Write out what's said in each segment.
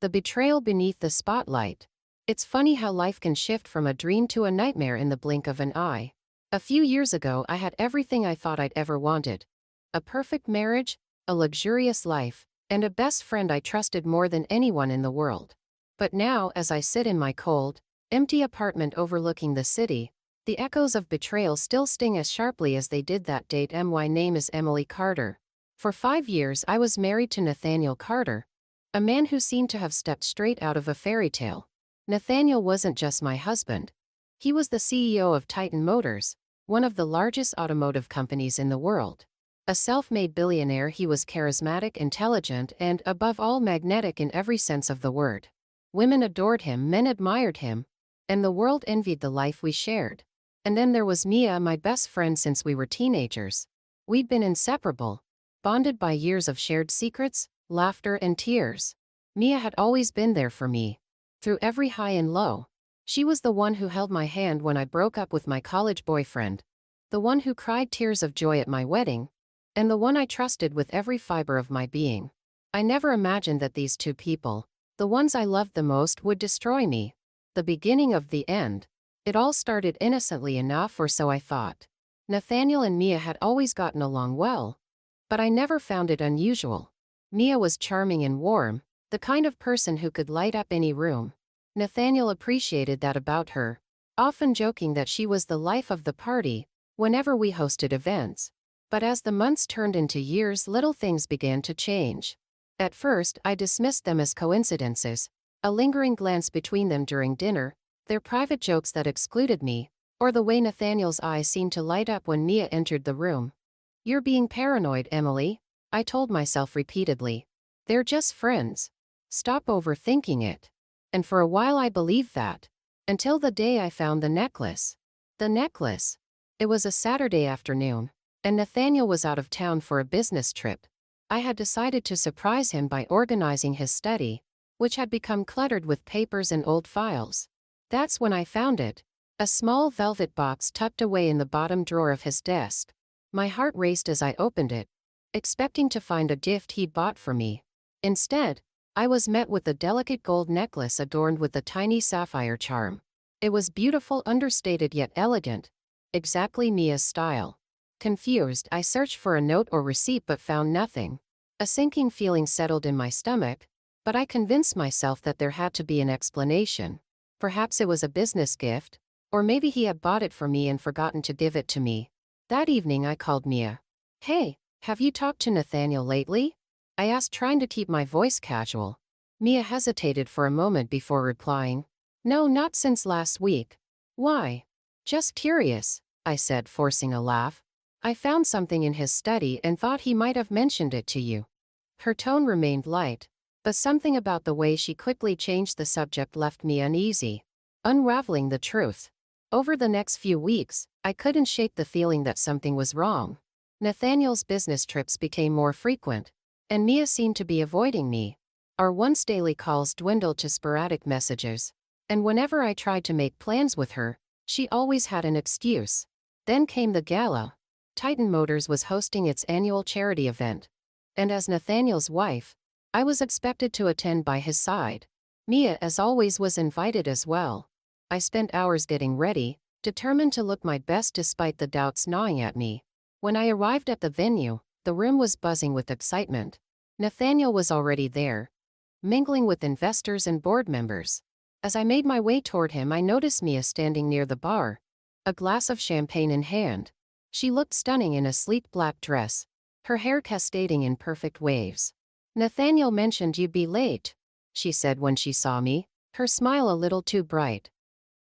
The betrayal beneath the spotlight. It's funny how life can shift from a dream to a nightmare in the blink of an eye. A few years ago, I had everything I thought I'd ever wanted: a perfect marriage, a luxurious life, and a best friend I trusted more than anyone in the world. But now, as I sit in my cold, empty apartment overlooking the city, the echoes of betrayal still sting as sharply as they did that date. My name is Emily Carter. For 5 years, I was married to Nathaniel Carter, a man who seemed to have stepped straight out of a fairy tale. Nathaniel wasn't just my husband. He was the CEO of Titan Motors, one of the largest automotive companies in the world. A self-made billionaire, he was charismatic, intelligent, and, above all, magnetic in every sense of the word. Women adored him, men admired him, and the world envied the life we shared. And then there was Mia, my best friend since we were teenagers. We'd been inseparable, bonded by years of shared secrets, laughter, and tears. Mia had always been there for me, through every high and low. She was the one who held my hand when I broke up with my college boyfriend, the one who cried tears of joy at my wedding, and the one I trusted with every fiber of my being. I never imagined that these two people, the ones I loved the most, would destroy me. The beginning of the end. It all started innocently enough, or so I thought. Nathaniel and Mia had always gotten along well, but I never found it unusual. Mia was charming and warm, the kind of person who could light up any room. Nathaniel appreciated that about her, often joking that she was the life of the party whenever we hosted events. But as the months turned into years, little things began to change. At first, I dismissed them as coincidences, a lingering glance between them during dinner, their private jokes that excluded me, or the way Nathaniel's eyes seemed to light up when Mia entered the room. "You're being paranoid, Emily," I told myself repeatedly. "They're just friends. Stop overthinking it." And for a while I believed that, until the day I found the necklace. The necklace. It was a Saturday afternoon, and Nathaniel was out of town for a business trip. I had decided to surprise him by organizing his study, which had become cluttered with papers and old files. That's when I found it, a small velvet box tucked away in the bottom drawer of his desk. My heart raced as I opened it, expecting to find a gift he'd bought for me. Instead, I was met with a delicate gold necklace adorned with a tiny sapphire charm. It was beautiful, understated yet elegant, exactly Mia's style. Confused, I searched for a note or receipt but found nothing. A sinking feeling settled in my stomach, but I convinced myself that there had to be an explanation. Perhaps it was a business gift, or maybe he had bought it for me and forgotten to give it to me. That evening I called Mia. "Hey, have you talked to Nathaniel lately?" I asked, trying to keep my voice casual. Mia hesitated for a moment before replying. "No, not since last week." "Why?" "Just curious," I said, forcing a laugh. "I found something in his study and thought he might have mentioned it to you." Her tone remained light, but something about the way she quickly changed the subject left me uneasy. Unraveling the truth. Over the next few weeks, I couldn't shake the feeling that something was wrong. Nathaniel's business trips became more frequent, and Mia seemed to be avoiding me. Our once daily calls dwindled to sporadic messages, and whenever I tried to make plans with her, she always had an excuse. Then came the gala. Titan Motors was hosting its annual charity event, and as Nathaniel's wife, I was expected to attend by his side. Mia, as always, was invited as well. I spent hours getting ready, determined to look my best despite the doubts gnawing at me. When I arrived at the venue, the room was buzzing with excitement. Nathaniel was already there, mingling with investors and board members. As I made my way toward him, I noticed Mia standing near the bar, a glass of champagne in hand. She looked stunning in a sleek black dress, her hair cascading in perfect waves. "Nathaniel mentioned you'd be late," she said when she saw me, her smile a little too bright.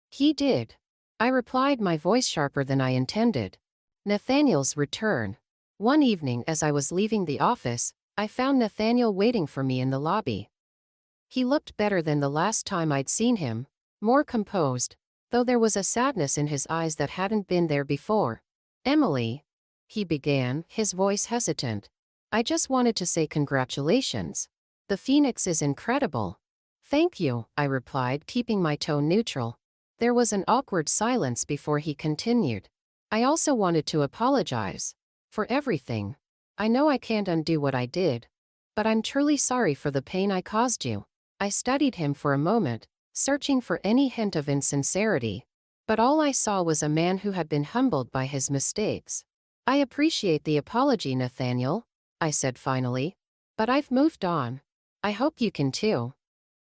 "He did," I replied, my voice sharper than I intended. Nathaniel's return. One evening as I was leaving the office, I found Nathaniel waiting for me in the lobby. He looked better than the last time I'd seen him, more composed, though there was a sadness in his eyes that hadn't been there before. "Emily," he began, his voice hesitant. "I just wanted to say congratulations. The Phoenix is incredible." "Thank you," I replied, keeping my tone neutral. There was an awkward silence before he continued. "I also wanted to apologize for everything. I know I can't undo what I did, but I'm truly sorry for the pain I caused you." I studied him for a moment, searching for any hint of insincerity. But all I saw was a man who had been humbled by his mistakes. "I appreciate the apology, Nathaniel," I said finally. "But I've moved on. I hope you can too."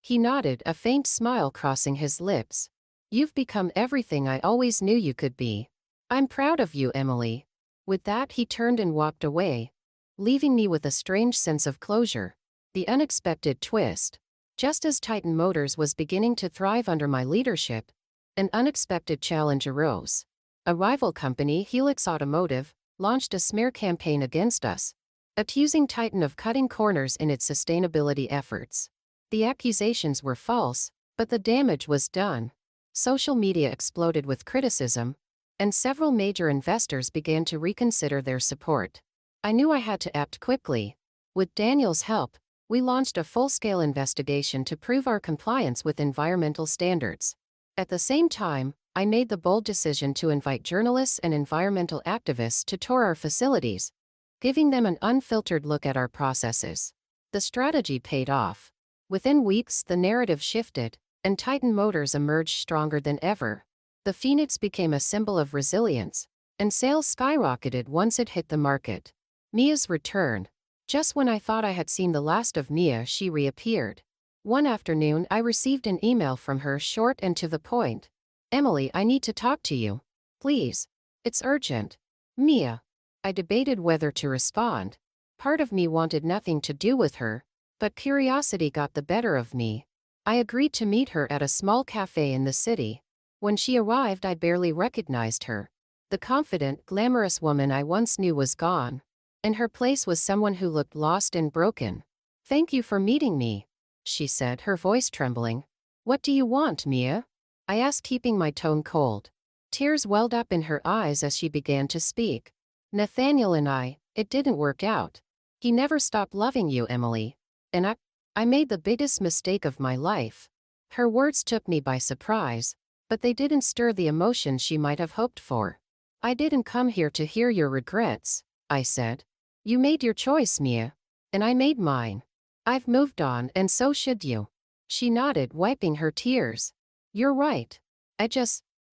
He nodded, a faint smile crossing his lips. "You've become everything I always knew you could be. I'm proud of you, Emily." With that, he turned and walked away, leaving me with a strange sense of closure. The unexpected twist. Just as Titan Motors was beginning to thrive under my leadership, an unexpected challenge arose. A rival company, Helix Automotive, launched a smear campaign against us, accusing Titan of cutting corners in its sustainability efforts. The accusations were false, but the damage was done. Social media exploded with criticism, and several major investors began to reconsider their support. I knew I had to act quickly. With Daniel's help, we launched a full-scale investigation to prove our compliance with environmental standards. At the same time, I made the bold decision to invite journalists and environmental activists to tour our facilities, giving them an unfiltered look at our processes. The strategy paid off. Within weeks, the narrative shifted, and Titan Motors emerged stronger than ever. The Phoenix became a symbol of resilience, and sales skyrocketed once it hit the market. Mia's return. Just when I thought I had seen the last of Mia, she reappeared. One afternoon, I received an email from her, short and to the point. "Emily, I need to talk to you. Please. It's urgent." "Mia." I debated whether to respond. Part of me wanted nothing to do with her, but curiosity got the better of me. I agreed to meet her at a small cafe in the city. When she arrived, I barely recognized her. The confident, glamorous woman I once knew was gone. In her place was someone who looked lost and broken. "Thank you for meeting me," she said, her voice trembling. "What do you want, Mia?" I asked, keeping my tone cold. Tears welled up in her eyes as she began to speak. "Nathaniel and it didn't work out. He never stopped loving you, Emily. And I made the biggest mistake of my life." Her words took me by surprise, but they didn't stir the emotion she might have hoped for. "I didn't come here to hear your regrets," I said. "You made your choice, Mia. And I made mine. I've moved on, and so should you." She nodded, wiping her tears. "You're right.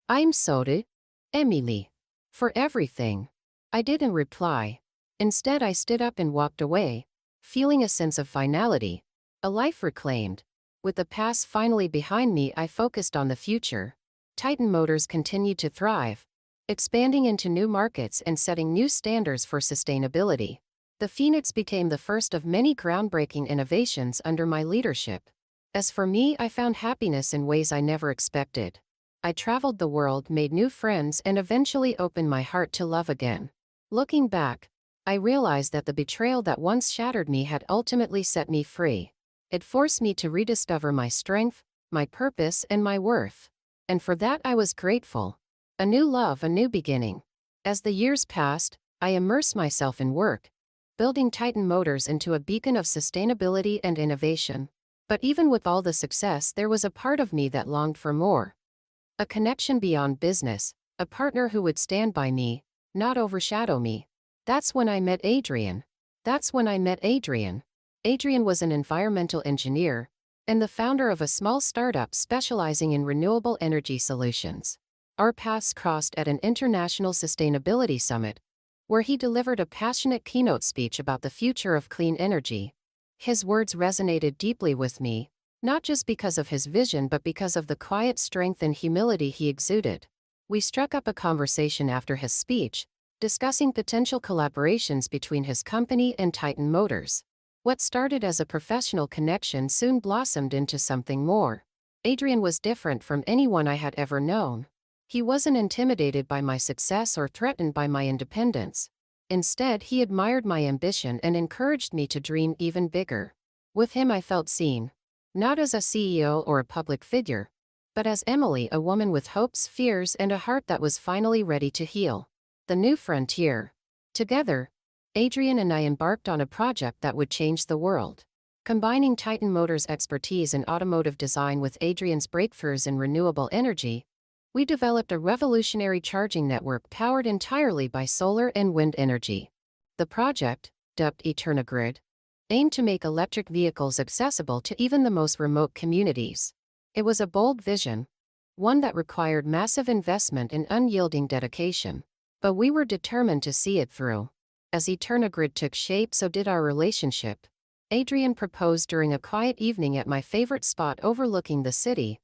I'm sorry, Emily. For everything." I didn't reply. Instead, I stood up and walked away, feeling a sense of finality, a life reclaimed. With the past finally behind me, I focused on the future. Titan Motors continued to thrive, expanding into new markets and setting new standards for sustainability. The Phoenix became the first of many groundbreaking innovations under my leadership. As for me, I found happiness in ways I never expected. I traveled the world, made new friends, and eventually opened my heart to love again. Looking back, I realized that the betrayal that once shattered me had ultimately set me free. It forced me to rediscover my strength, my purpose, and my worth. And for that I was grateful. A new love, a new beginning. As the years passed, I immersed myself in work, building Titan Motors into a beacon of sustainability and innovation. But even with all the success, there was a part of me that longed for more. A connection beyond business, a partner who would stand by me, not overshadow me. That's when I met Adrian. Adrian was an environmental engineer and the founder of a small startup specializing in renewable energy solutions. Our paths crossed at an international sustainability summit, where he delivered a passionate keynote speech about the future of clean energy. His words resonated deeply with me, not just because of his vision but because of the quiet strength and humility he exuded. We struck up a conversation after his speech, discussing potential collaborations between his company and Titan Motors. What started as a professional connection soon blossomed into something more. Adrian was different from anyone I had ever known. He wasn't intimidated by my success or threatened by my independence. Instead, he admired my ambition and encouraged me to dream even bigger. With him, I felt seen, not as a CEO or a public figure, but as Emily, a woman with hopes, fears, and a heart that was finally ready to heal. The new frontier. Together, Adrian and I embarked on a project that would change the world. Combining Titan Motors' expertise in automotive design with Adrian's breakthroughs in renewable energy, we developed a revolutionary charging network powered entirely by solar and wind energy. The project, dubbed EternaGrid, aimed to make electric vehicles accessible to even the most remote communities. It was a bold vision, one that required massive investment and unyielding dedication. But we were determined to see it through. As Eternagrid took shape, so did our relationship. Adrian proposed during a quiet evening at my favorite spot overlooking the city,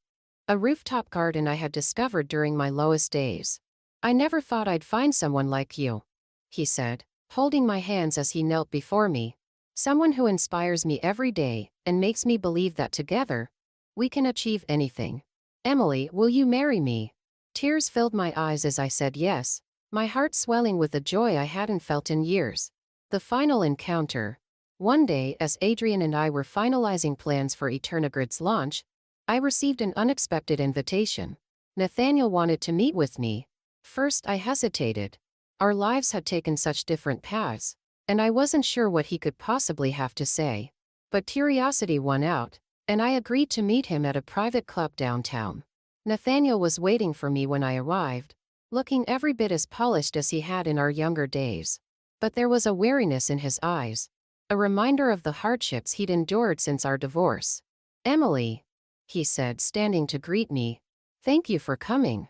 a rooftop garden I had discovered during my lowest days. "I never thought I'd find someone like you," he said, holding my hands as he knelt before me. "Someone who inspires me every day and makes me believe that together, we can achieve anything. Emily, will you marry me?" Tears filled my eyes as I said yes, my heart swelling with a joy I hadn't felt in years. The final encounter. One day, as Adrian and I were finalizing plans for Eternagrid's launch, I received an unexpected invitation. Nathaniel wanted to meet with me. First, I hesitated. Our lives had taken such different paths, and I wasn't sure what he could possibly have to say. But curiosity won out, and I agreed to meet him at a private club downtown. Nathaniel was waiting for me when I arrived, looking every bit as polished as he had in our younger days. But there was a weariness in his eyes, a reminder of the hardships he'd endured since our divorce. "Emily," he said, standing to greet me. "Thank you for coming."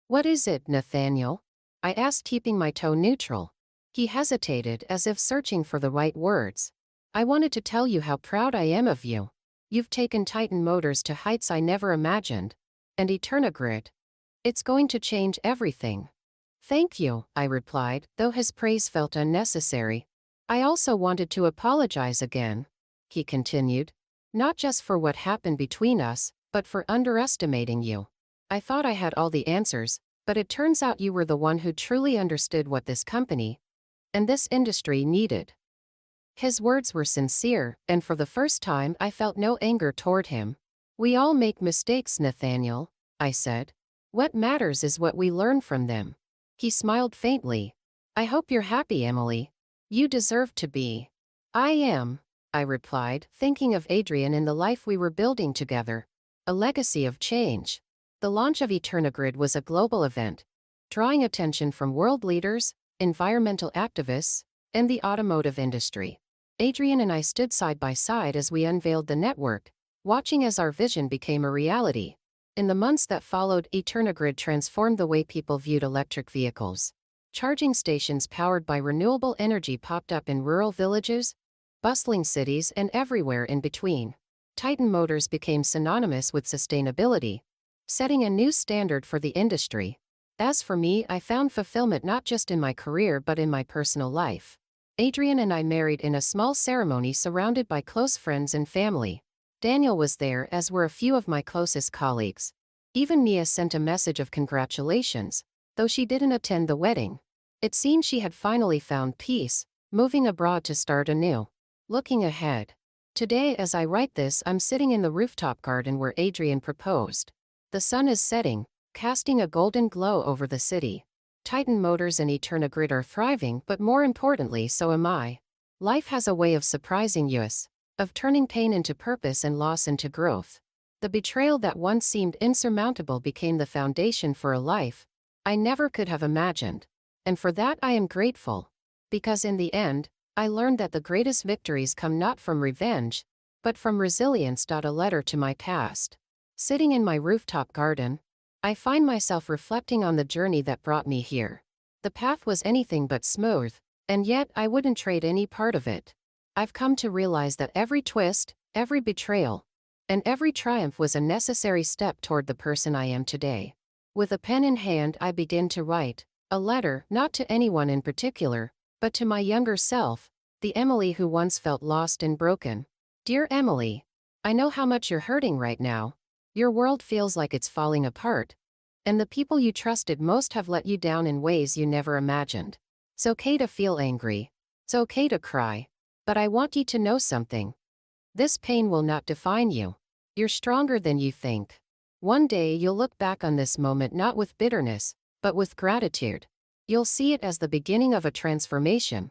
"What is it, Nathaniel?" I asked, keeping my tone neutral. He hesitated, as if searching for the right words. "I wanted to tell you how proud I am of you. You've taken Titan Motors to heights I never imagined. And Eternagrid. It's going to change everything." "Thank you," I replied, though his praise felt unnecessary. "I also wanted to apologize again," he continued. "Not just for what happened between us, but for underestimating you. I thought I had all the answers, but it turns out you were the one who truly understood what this company and this industry needed." His words were sincere, and for the first time I felt no anger toward him. "We all make mistakes, Nathaniel," I said. "What matters is what we learn from them." He smiled faintly. "I hope you're happy, Emily. You deserve to be." "I am," I replied, thinking of Adrian and the life we were building together. A legacy of change. The launch of Eternagrid was a global event, drawing attention from world leaders, environmental activists, and the automotive industry. Adrian and I stood side by side as we unveiled the network, watching as our vision became a reality. In the months that followed, Eternagrid transformed the way people viewed electric vehicles. Charging stations powered by renewable energy popped up in rural villages, bustling cities, and everywhere in between. Titan Motors became synonymous with sustainability, setting a new standard for the industry. As for me, I found fulfillment not just in my career but in my personal life. Adrian and I married in a small ceremony surrounded by close friends and family. Daniel was there, as were a few of my closest colleagues. Even Mia sent a message of congratulations, though she didn't attend the wedding. It seemed she had finally found peace, moving abroad to start anew. Looking ahead. Today, as I write this, I'm sitting in the rooftop garden where Adrian proposed. The sun is setting, casting a golden glow over the city. Titan Motors and Eternagrid are thriving, but more importantly, so am I. Life has a way of surprising us, of turning pain into purpose and loss into growth. The betrayal that once seemed insurmountable became the foundation for a life I never could have imagined. And for that I am grateful. Because in the end, I learned that the greatest victories come not from revenge, but from resilience. A letter to my past. Sitting in my rooftop garden, I find myself reflecting on the journey that brought me here. The path was anything but smooth, and yet I wouldn't trade any part of it. I've come to realize that every twist, every betrayal, and every triumph was a necessary step toward the person I am today. With a pen in hand, I begin to write a letter, not to anyone in particular, but to my younger self, the Emily who once felt lost and broken. Dear Emily, I know how much you're hurting right now. Your world feels like it's falling apart, and the people you trusted most have let you down in ways you never imagined. It's okay to feel angry. It's okay to cry. But I want you to know something. This pain will not define you. You're stronger than you think. One day you'll look back on this moment not with bitterness, but with gratitude. You'll see it as the beginning of a transformation,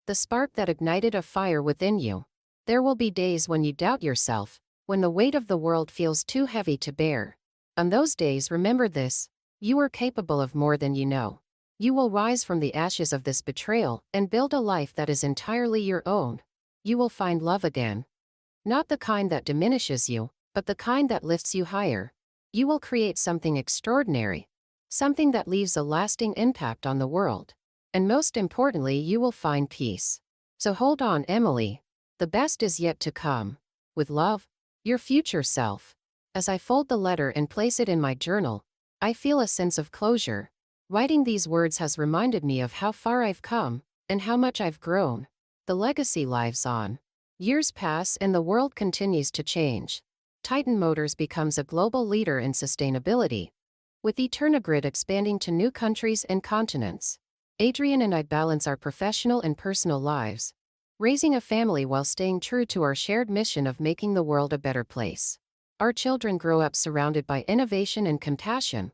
the spark that ignited a fire within you. There will be days when you doubt yourself, when the weight of the world feels too heavy to bear. On those days, remember this: you are capable of more than you know. You will rise from the ashes of this betrayal and build a life that is entirely your own. you will find love again. Not the kind that diminishes you, but the kind that lifts you higher. You will create something extraordinary, something that leaves a lasting impact on the world. And most importantly, you will find peace. So hold on, Emily. The best is yet to come. With love, your future self. As I fold the letter and place it in my journal, I feel a sense of closure. Writing these words has reminded me of how far I've come, and how much I've grown. The legacy lives on. Years pass and the world continues to change. Titan Motors becomes a global leader in sustainability, with Eternogrid expanding to new countries and continents. Adrian and I balance our professional and personal lives, raising a family while staying true to our shared mission of making the world a better place. Our children grow up surrounded by innovation and compassion,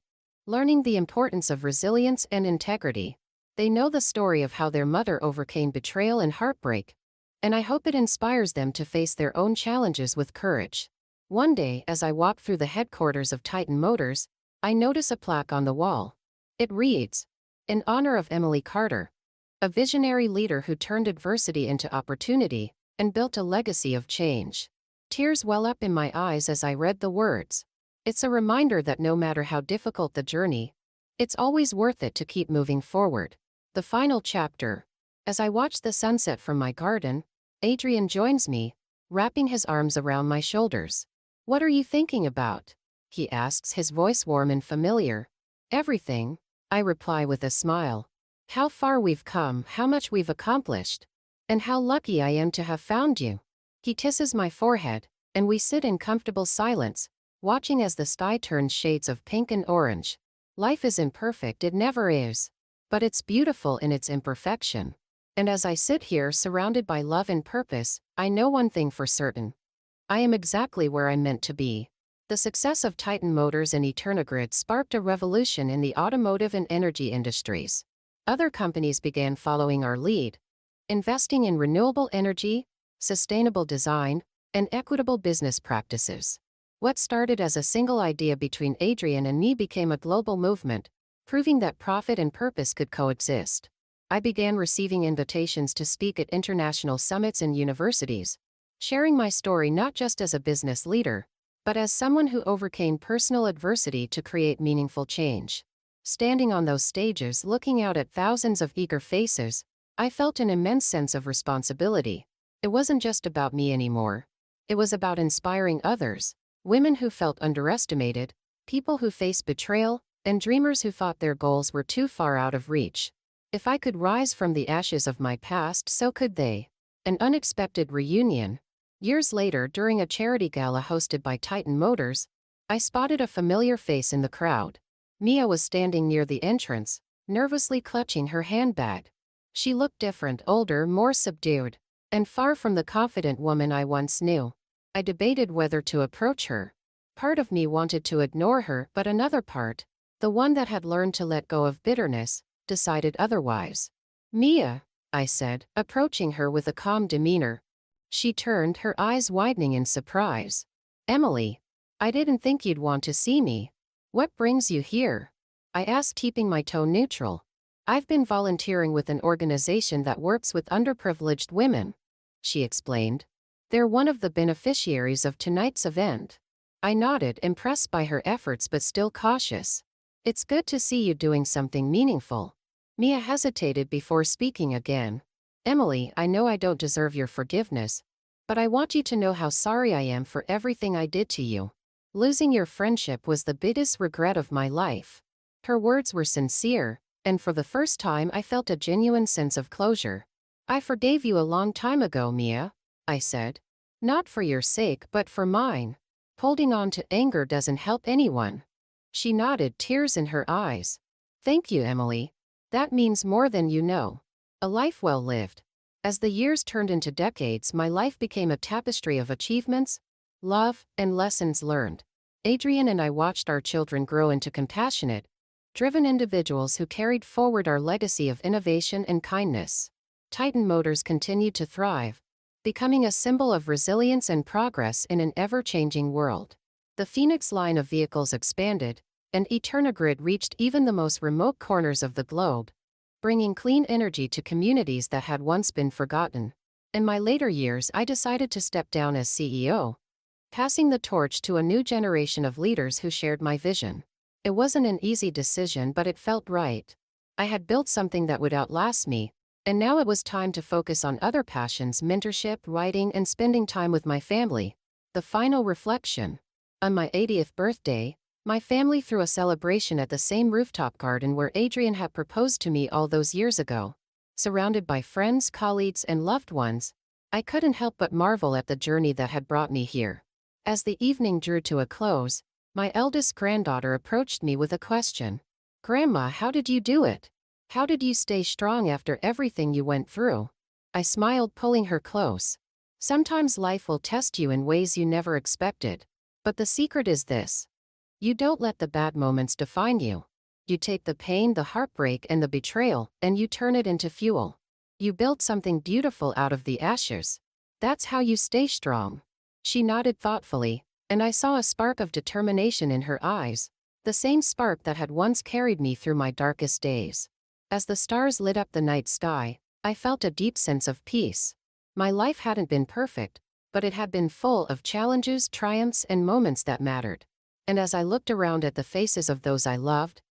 learning the importance of resilience and integrity. They know the story of how their mother overcame betrayal and heartbreak, and I hope it inspires them to face their own challenges with courage. One day, as I walk through the headquarters of Titan Motors, I notice a plaque on the wall. It reads, "In honor of Emily Carter, a visionary leader who turned adversity into opportunity and built a legacy of change." Tears well up in my eyes as I read the words. It's a reminder that no matter how difficult the journey, it's always worth it to keep moving forward. The final chapter. As I watch the sunset from my garden, Adrian joins me, wrapping his arms around my shoulders. "What are you thinking about?" he asks, his voice warm and familiar. "Everything," I reply with a smile. "How far we've come, how much we've accomplished, and how lucky I am to have found you." He kisses my forehead, and we sit in comfortable silence, watching as the sky turns shades of pink and orange. Life is imperfect, it never is. But it's beautiful in its imperfection. And as I sit here surrounded by love and purpose, I know one thing for certain. I am exactly where I'm meant to be. The success of Titan Motors and Eternogrid sparked a revolution in the automotive and energy industries. Other companies began following our lead, investing in renewable energy, sustainable design, and equitable business practices. What started as a single idea between Adrian and me became a global movement, proving that profit and purpose could coexist. I began receiving invitations to speak at international summits and universities, sharing my story not just as a business leader, but as someone who overcame personal adversity to create meaningful change. Standing on those stages, looking out at thousands of eager faces, I felt an immense sense of responsibility. It wasn't just about me anymore. It was about inspiring others, women who felt underestimated, people who faced betrayal, and dreamers who thought their goals were too far out of reach. If I could rise from the ashes of my past, so could they. An unexpected reunion. Years later, during a charity gala hosted by Titan Motors, I spotted a familiar face in the crowd. Mia was standing near the entrance, nervously clutching her handbag. She looked different, older, more subdued, and far from the confident woman I once knew. I debated whether to approach her. Part of me wanted to ignore her, but another part, the one that had learned to let go of bitterness, decided otherwise. "Mia," I said, approaching her with a calm demeanor. She turned, her eyes widening in surprise. "Emily, I didn't think you'd want to see me. What brings you here?" I asked, keeping my tone neutral. "I've been volunteering with an organization that works with underprivileged women," she explained. "They're one of the beneficiaries of tonight's event." I nodded, impressed by her efforts but still cautious. "It's good to see you doing something meaningful." Mia hesitated before speaking again. "Emily, I know I don't deserve your forgiveness, but I want you to know how sorry I am for everything I did to you. Losing your friendship was the biggest regret of my life." Her words were sincere, and for the first time I felt a genuine sense of closure. "I forgave you a long time ago, Mia," I said. "Not for your sake, but for mine. Holding on to anger doesn't help anyone." She nodded, tears in her eyes. "Thank you, Emily. That means more than you know. A life well lived." As the years turned into decades, my life became a tapestry of achievements, love, and lessons learned. Adrian and I watched our children grow into compassionate, driven individuals who carried forward our legacy of innovation and kindness. Titan Motors continued to thrive, becoming a symbol of resilience and progress in an ever-changing world. The Phoenix line of vehicles expanded, and Eternogrid reached even the most remote corners of the globe, bringing clean energy to communities that had once been forgotten. In my later years, I decided to step down as CEO, passing the torch to a new generation of leaders who shared my vision. It wasn't an easy decision, but it felt right. I had built something that would outlast me, and now it was time to focus on other passions: mentorship, writing, and spending time with my family. The final reflection. On my 80th birthday, my family threw a celebration at the same rooftop garden where Adrian had proposed to me all those years ago. Surrounded by friends, colleagues, and loved ones, I couldn't help but marvel at the journey that had brought me here. As the evening drew to a close, my eldest granddaughter approached me with a question. "Grandma, how did you do it? How did you stay strong after everything you went through?" I smiled, pulling her close. Sometimes life will test you in ways you never expected. But the secret is this: you don't let the bad moments define you. You take the pain, the heartbreak, and the betrayal, and you turn it into fuel. You build something beautiful out of the ashes. That's how you stay strong. She nodded thoughtfully, and I saw a spark of determination in her eyes, the same spark that had once carried me through my darkest days. As the stars lit up the night sky, I felt a deep sense of peace. My life hadn't been perfect, but it had been full of challenges, triumphs, and moments that mattered. And as I looked around at the faces of those I loved,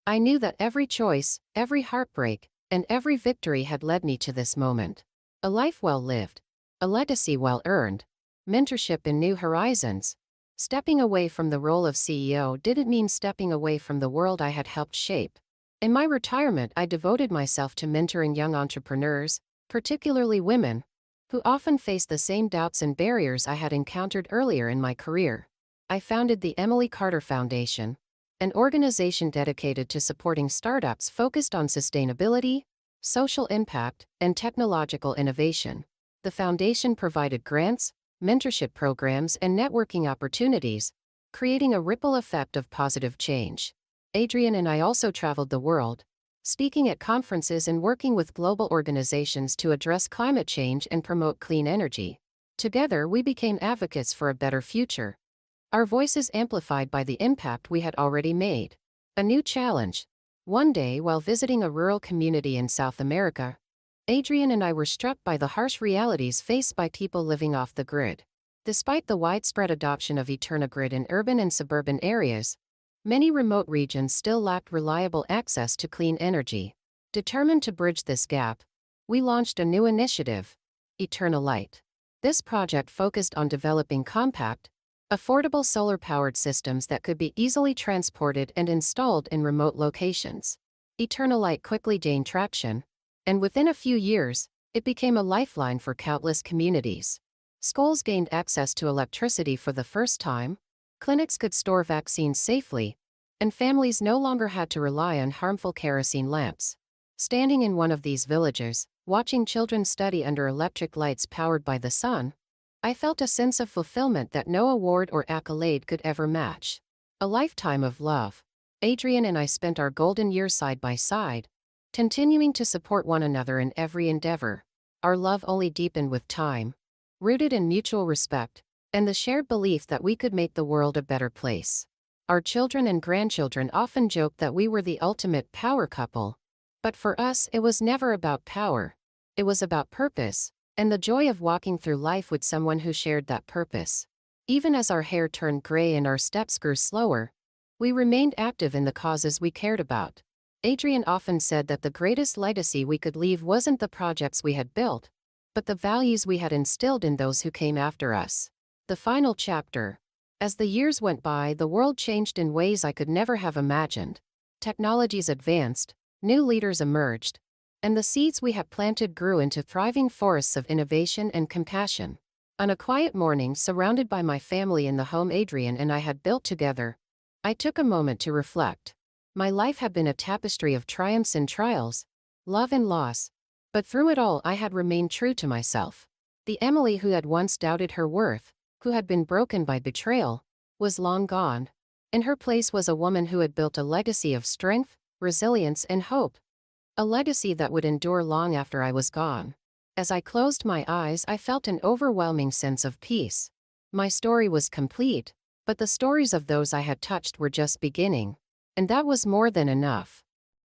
I knew that every choice, every heartbreak, and every victory had led me to this moment. A life well lived, a legacy well earned, mentorship in new horizons. Stepping away from the role of CEO didn't mean stepping away from the world I had helped shape. In my retirement, I devoted myself to mentoring young entrepreneurs, particularly women, who often faced the same doubts and barriers I had encountered earlier in my career. I founded the Emily Carter Foundation, an organization dedicated to supporting startups focused on sustainability, social impact, and technological innovation. The foundation provided grants, mentorship programs, and networking opportunities, creating a ripple effect of positive change. Adrian and I also traveled the world, speaking at conferences and working with global organizations to address climate change and promote clean energy. Together, we became advocates for a better future, our voices amplified by the impact we had already made. A new challenge. One day, while visiting a rural community in South America, Adrian and I were struck by the harsh realities faced by people living off the grid. Despite the widespread adoption of EternaGrid in urban and suburban areas, many remote regions still lacked reliable access to clean energy. Determined to bridge this gap, we launched a new initiative, Eternalight. This project focused on developing compact, affordable solar-powered systems that could be easily transported and installed in remote locations. Eternalight quickly gained traction, and within a few years, it became a lifeline for countless communities. Schools gained access to electricity for the first time, clinics could store vaccines safely, and families no longer had to rely on harmful kerosene lamps. Standing in one of these villages, watching children study under electric lights powered by the sun, I felt a sense of fulfillment that no award or accolade could ever match. A lifetime of love. Adrian and I spent our golden years side by side, continuing to support one another in every endeavor. Our love only deepened with time, rooted in mutual respect and the shared belief that we could make the world a better place. Our children and grandchildren often joke that we were the ultimate power couple. But for us, it was never about power. It was about purpose, and the joy of walking through life with someone who shared that purpose. Even as our hair turned gray and our steps grew slower, we remained active in the causes we cared about. Adrian often said that the greatest legacy we could leave wasn't the projects we had built, but the values we had instilled in those who came after us. The final chapter. As the years went by, the world changed in ways I could never have imagined. Technologies advanced, new leaders emerged, and the seeds we had planted grew into thriving forests of innovation and compassion. On a quiet morning, surrounded by my family in the home Adrian and I had built together, I took a moment to reflect. My life had been a tapestry of triumphs and trials, love and loss, but through it all I had remained true to myself. The Emily who had once doubted her worth, who had been broken by betrayal, was long gone. In her place was a woman who had built a legacy of strength, resilience, and hope. A legacy that would endure long after I was gone. As I closed my eyes, I felt an overwhelming sense of peace. My story was complete, but the stories of those I had touched were just beginning. And that was more than enough.